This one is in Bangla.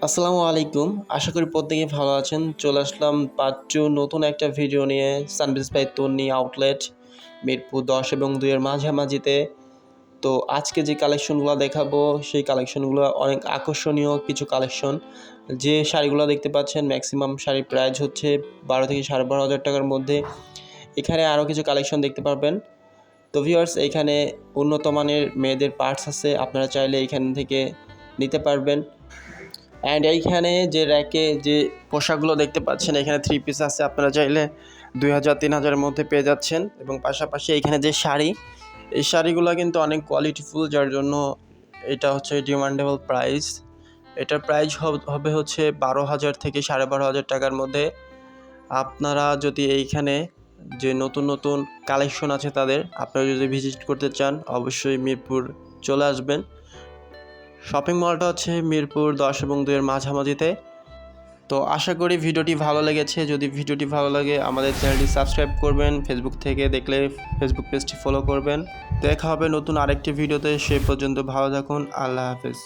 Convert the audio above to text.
আসসালামু আলাইকুম। আশা করি প্রত্যেকেই ভালো আছেন। চলে আসলাম পার্ট 2 নতুন একটা ভিডিও নিয়ে সানবিজ বাই তন্নি আউটলেট মিরপুর ১০ এবং ২ এর মাঝামাঝিতে। তো আজকে যে কালেকশনগুলো দেখাবো সেই কালেকশনগুলো অনেক আকর্ষণীয় কিছু কালেকশন। যে শাড়িগুলো দেখতে পাচ্ছেন ম্যাক্সিমাম শাড়ির প্রাইস হচ্ছে ১২ থেকে ১২,৫০০ টাকার মধ্যে। এখানে আরও কিছু কালেকশন দেখতে পারবেন। তো ভিউয়ার্স, এইখানে উন্নত মানের মেয়েদের পার্টস আছে, আপনারা চাইলে এইখান থেকে নিতে পারবেন। অ্যান্ড এইখানে যে র্যাকে যে পোশাকগুলো দেখতে পাচ্ছেন, এখানে 3 পিস আছে, আপনারা চাইলে ২,০০০-৩,০০০ এর মধ্যে পেয়ে যাচ্ছেন। এবং পাশাপাশি এইখানে যে শাড়ি, এই শাড়িগুলো কিন্তু অনেক কোয়ালিটিফুল, যার জন্য এটা হচ্ছে ডিমান্ডেবল প্রাইস। এটার প্রাইস হবে হচ্ছে ১২,০০০ থেকে ১২,৫০০ টাকার মধ্যে। আপনারা যদি এইখানে যে নতুন নতুন কালেকশন আছে তাদের আপনারা যদি ভিজিট করতে চান, অবশ্যই মিরপুর চলে আসবেন। শপিং মলটা হচ্ছে মিরপুর ১০ এবং ২ এর মাঝামাঝিতে। তো আশা করি ভিডিওটি ভালো লেগেছে। যদি ভিডিওটি ভালো লাগে আমাদের চ্যানেলটি সাবস্ক্রাইব করবেন, ফেসবুক থেকে দেখলে ফেসবুক পেজটি ফলো করবেন। দেখা হবে নতুন আরেকটি ভিডিওতে। সে পর্যন্ত ভালো থাকুন। আল্লাহ হাফেজ।